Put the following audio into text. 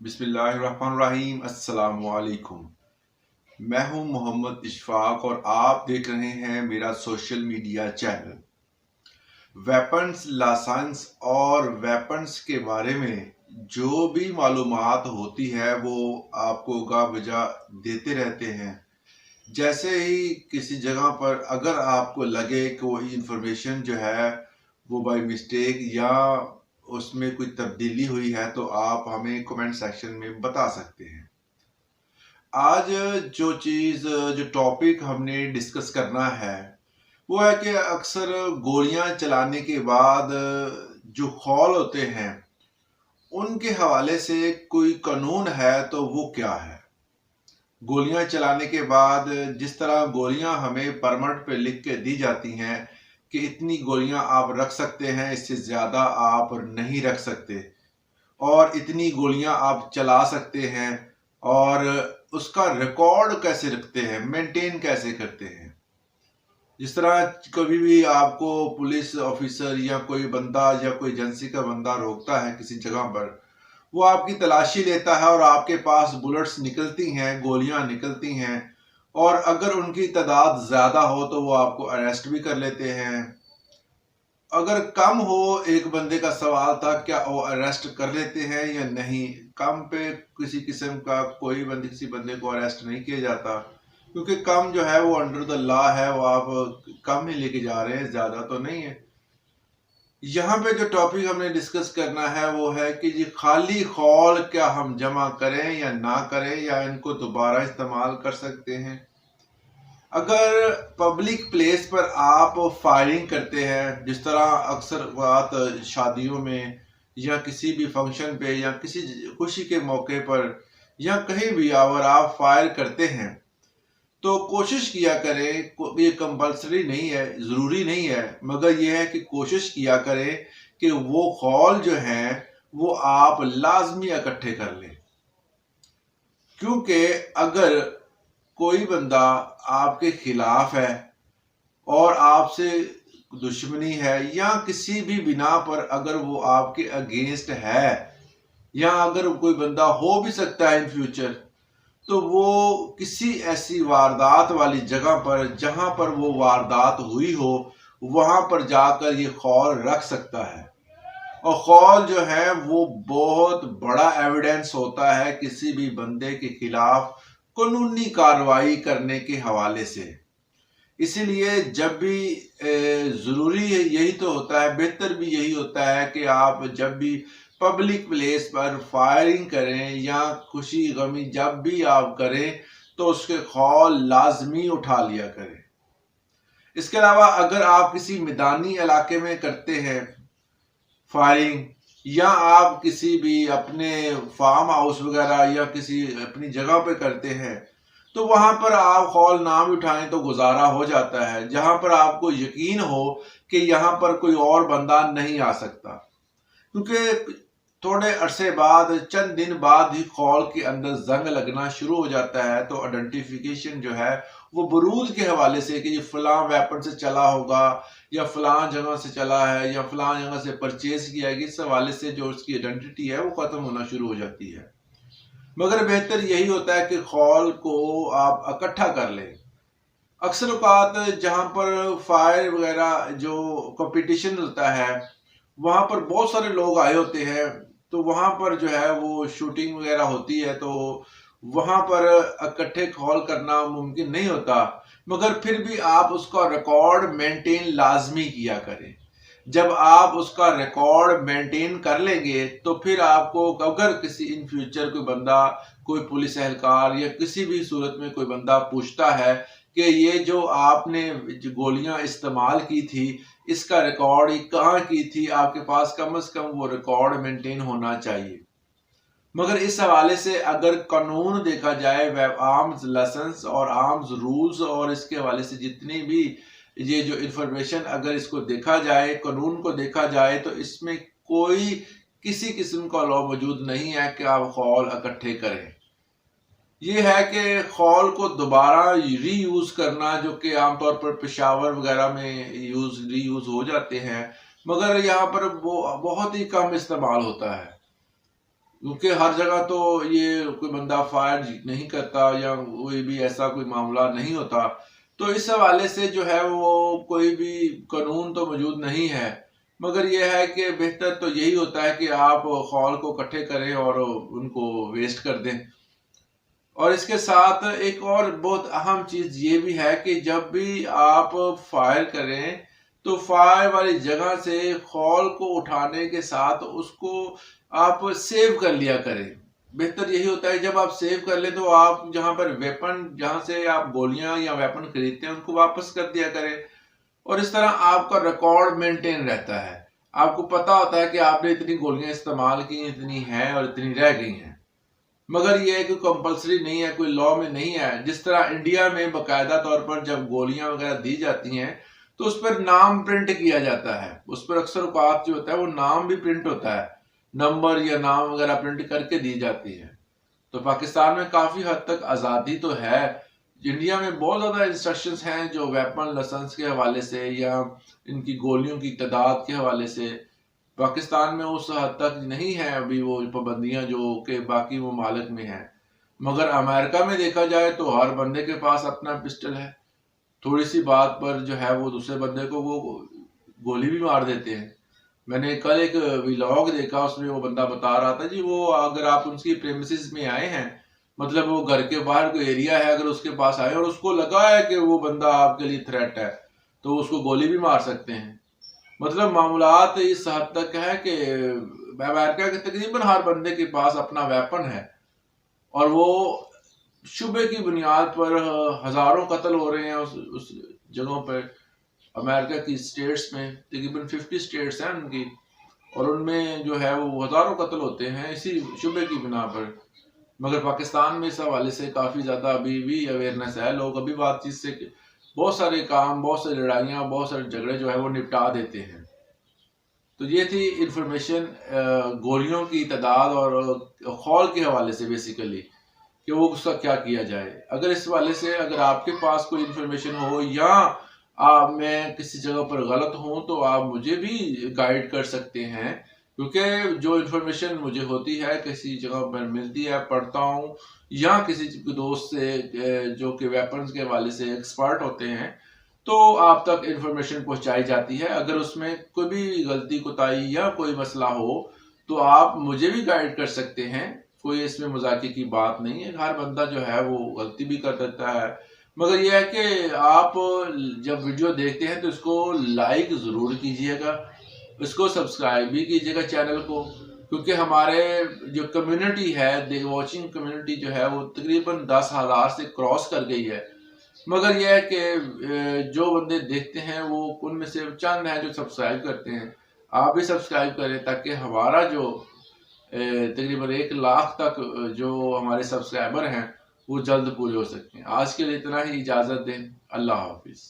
बिस्मिल्लाहिर्रहमानिर्रहीम। अस्सलाम वालेकुम। मैं हूं मोहम्मद इशफाक और आप देख रहे हैं मेरा social media channel. Weapons licence और वेपन्स के बारे में जो भी मालूमात होती है वो आपको गावजा देते रहते हैं। जैसे ही किसी जगह पर अगर आपको लगे कि वो इंफॉर्मेशन जो है वो बाय मिस्टेक या उसमें कोई तब्दीली हुई है तो आप हमें कमेंट सेक्शन में बता सकते हैं। आज जो टॉपिक हमने डिस्कस करना है वो है कि अक्सर गोलियां चलाने के बाद जो खौल होते हैं उनके हवाले से कोई कानून है तो वो क्या है। गोलियां चलाने के बाद जिस तरह गोलियां हमें परमिट पे लिख के दी जाती हैं कि इतनी गोलियां आप रख सकते हैं, इससे ज़्यादा आप नहीं रख सकते, और इतनी गोलियां आप चला सकते हैं, और उसका रिकॉर्ड कैसे रखते हैं, मेंटेन कैसे करते हैं। जिस तरह कभी भी आपको पुलिस ऑफिसर या कोई बंदा या कोई एजेंसी का बंदा रोकता है किसी जगह पर, वो आपकी तलाशी लेता है और आपके पास बुलेट्स निकलती हैं, गोलियां निकलती हैं, और अगर उनकी तादाद ज़्यादा हो तो वो आपको अरेस्ट भी कर लेते हैं। अगर कम हो, एक बंदे का सवाल था क्या वो अरेस्ट कर लेते हैं या नहीं। कम पे किसी किस्म का कोई बंदे किसी बंदे को अरेस्ट नहीं किया जाता, क्योंकि कम जो है वो अंडर द लॉ है, वो आप कम ही लेके जा रहे हैं, ज़्यादा तो नहीं है। यहाँ पे जो टॉपिक हमने डिस्कस करना है वो है कि ये खाली खौल क्या हम जमा करें या ना करें, या इनको दोबारा इस्तेमाल कर सकते हैं। अगर पब्लिक प्लेस पर आप फायरिंग करते हैं, जिस तरह अक्सर बात शादियों में या किसी भी फंक्शन पे या किसी खुशी के मौके पर या कहीं भी अगर आप फायर करते हैं तो कोशिश किया करें, ये कंपलसरी नहीं है, ज़रूरी नहीं है, मगर ये है कि कोशिश किया करें कि वो खौल जो हैं वो आप लाजमी इकट्ठे कर लें। क्योंकि अगर कोई बंदा आपके खिलाफ है और आपसे दुश्मनी है या किसी भी बिना पर अगर वो आपके अगेंस्ट है, या अगर कोई बंदा हो भी सकता है इन फ्यूचर, तो वो किसी ऐसी वारदात वाली जगह पर जहां पर वो वारदात हुई हो वहां पर जाकर ये खौल रख सकता है। और खौल जो है वो बहुत बड़ा एविडेंस होता है किसी भी बंदे के खिलाफ कानूनी कार्रवाई करने के हवाले से। इसीलिए जब भी ज़रूरी है, यही तो होता है, बेहतर भी यही होता है कि आप जब भी पब्लिक प्लेस पर फायरिंग करें या खुशी गमी जब भी आप करें तो उसके खौल लाजमी उठा लिया करें। इसके अलावा अगर आप किसी मैदानी इलाके में करते हैं फायरिंग, या आप किसी भी अपने फार्म हाउस वगैरह या किसी अपनी जगह पे करते हैं, तो वहां पर आप खौल ना भी उठाएं तो गुजारा हो जाता है, जहां पर आपको यकीन हो कि यहाँ पर कोई और बंदा नहीं आ सकता। क्योंकि थोड़े अरसे बाद, चंद दिन बाद ही खौल के अंदर जंग लगना शुरू हो जाता है, तो आइडेंटिफिकेशन जो है वो बरूद के हवाले से कि ये फलां वेपन से चला होगा या फलां जगह से चला है या फलां जगह से परचेज किया है, इस हवाले से जो उसकी आइडेंटिटी है वो ख़त्म होना शुरू हो जाती है। मगर बेहतर यही होता है कि खौल को आप इकट्ठा कर लें। अक्सर औकात जहाँ पर फायर वगैरह जो कंपटीशन होता है वहाँ पर बहुत सारे लोग आए होते हैं, तो वहाँ पर जो है वो शूटिंग वगैरह होती है, तो वहाँ पर इकट्ठे खौल करना मुमकिन नहीं होता। मगर फिर भी आप उसका रिकॉर्ड मेंटेन लाजमी किया करें। जब आप उसका रिकॉर्ड मेंटेन कर लेंगे तो फिर आपको अगर किसी इन फ्यूचर कोई बंदा, कोई पुलिस एहलकार या किसी भी सूरत में कोई बंदा पूछता है कि ये जो आपने जो गोलियां इस्तेमाल की थी इसका रिकॉर्ड ये कहाँ की थी, आपके पास कम से कम वो रिकॉर्ड मेंटेन होना चाहिए। मगर इस हवाले से अगर कानून देखा जाए, आर्म्स लाइसेंस और आर्म्स रूल्स और इसके हवाले से जितनी भी ये जो इंफॉर्मेशन अगर इसको देखा जाए, कानून को देखा जाए, तो इसमें कोई किसी किस्म का लॉ मौजूद नहीं है कि आप खौल इकट्ठे करें। ये है कि खौल को दोबारा रीयूज करना, जो कि आमतौर पर पेशावर वगैरह में रीयूज हो जाते हैं, मगर यहाँ पर वो बहुत ही कम इस्तेमाल होता है। کیونکہ ہر جگہ تو یہ کوئی بندہ فائر نہیں کرتا یا کوئی بھی ایسا کوئی معاملہ نہیں ہوتا، تو اس حوالے سے جو ہے وہ کوئی بھی قانون تو موجود نہیں ہے، مگر یہ ہے کہ بہتر تو یہی ہوتا ہے کہ آپ خول کو اکٹھے کریں اور ان کو ویسٹ کر دیں۔ اور اس کے ساتھ ایک اور بہت اہم چیز یہ بھی ہے کہ جب بھی آپ فائر کریں تو فائر والی جگہ سے خول کو اٹھانے کے ساتھ اس کو آپ سیو کر لیا کریں۔ بہتر یہی ہوتا ہے جب آپ سیو کر لیں تو آپ جہاں پر ویپن، جہاں سے آپ گولیاں یا ویپن خریدتے ہیں ان کو واپس کر دیا کریں، اور اس طرح آپ کا ریکارڈ مینٹین رہتا ہے۔ آپ کو پتا ہوتا ہے کہ آپ نے اتنی گولیاں استعمال کی، اتنی ہیں اور اتنی رہ گئی ہیں، مگر یہ کوئی کمپلسری نہیں ہے، کوئی لا میں نہیں ہے۔ جس طرح انڈیا میں باقاعدہ طور پر جب گولیاں وغیرہ دی جاتی ہیں تو اس پر نام پرنٹ کیا جاتا ہے، اس پر اکثر اوقات جو ہوتا ہے وہ نام بھی پرنٹ ہوتا ہے، نمبر یا نام وغیرہ پرنٹ کر کے دی جاتی ہے۔ تو پاکستان میں کافی حد تک آزادی تو ہے، انڈیا میں بہت زیادہ انسٹرکشنز ہیں جو ویپن لائسنس کے حوالے سے یا ان کی گولیوں کی تعداد کے حوالے سے، پاکستان میں اس حد تک نہیں ہے ابھی وہ پابندیاں جو کہ باقی ممالک میں ہیں۔ مگر امریکہ میں دیکھا جائے تو ہر بندے کے پاس اپنا پسٹل ہے، تھوڑی سی بات پر جو ہے وہ دوسرے بندے کو وہ گولی بھی مار دیتے ہیں۔ میں نے کل ایک ویلاگ دیکھا، اس میں وہ بندہ بتا رہا تھا جی وہ اگر آپ ان کی پریمیسز میں آئے ہیں، مطلب وہ گھر کے باہر کوئی ایریا ہے، اگر اس کے پاس آئے اور اس کو لگا ہے کہ وہ بندہ آپ کے لیے تھریٹ ہے تو اس کو گولی بھی مار سکتے ہیں۔ مطلب معاملات اس حد تک ہے کہ امریکہ کے تقریباً ہر بندے کے پاس اپنا ویپن ہے، اور وہ شبے کی بنیاد پر ہزاروں قتل ہو رہے ہیں اس جگہوں پر۔ امریکہ کی اسٹیٹس میں تقریباً 50 اسٹیٹس ہیں ان کی، اور ان میں جو ہے وہ ہزاروں قتل ہوتے ہیں اسی شبے کی بنا پر۔ مگر پاکستان میں اس حوالے سے کافی زیادہ ابھی بھی اویئرنیس ہے، لوگ ابھی بات چیت سے بہت سارے کام، بہت ساری لڑائیاں، بہت سارے جھگڑے جو ہے وہ نپٹا دیتے ہیں۔ تو یہ تھی انفارمیشن گولیوں کی تعداد اور خول کے حوالے سے بیسیکلی، کہ وہ اس کا کیا کیا جائے۔ اگر اس حوالے سے اگر آپ کے پاس کوئی انفارمیشن ہو یا میں کسی جگہ پر غلط ہوں تو آپ مجھے بھی گائیڈ کر سکتے ہیں، کیونکہ جو انفارمیشن مجھے ہوتی ہے کسی جگہ پر ملتی ہے، پڑھتا ہوں، یا کسی دوست سے جو کہ ویپنز کے حوالے سے ایکسپرٹ ہوتے ہیں، تو آپ تک انفارمیشن پہنچائی جاتی ہے۔ اگر اس میں کوئی بھی غلطی کوتاہی یا کوئی مسئلہ ہو تو آپ مجھے بھی گائیڈ کر سکتے ہیں، کوئی اس میں مذاکرے کی بات نہیں ہے۔ ہر بندہ جو ہے وہ غلطی بھی کر دیتا ہے، مگر یہ ہے کہ آپ جب ویڈیو دیکھتے ہیں تو اس کو لائک ضرور کیجئے گا، اس کو سبسکرائب بھی کیجئے گا چینل کو، کیونکہ ہمارے جو کمیونٹی ہے، واچنگ کمیونٹی جو ہے وہ تقریباً 10,000 سے کراس کر گئی ہے۔ مگر یہ ہے کہ جو بندے دیکھتے ہیں وہ ان میں سے چند ہیں جو سبسکرائب کرتے ہیں۔ آپ بھی سبسکرائب کریں تاکہ ہمارا جو تقریباً 1,00,000 تک جو ہمارے سبسکرائبر ہیں وہ جلد پورے ہو سکیں۔ آج کے لیے اتنا ہی، اجازت دیں، اللہ حافظ۔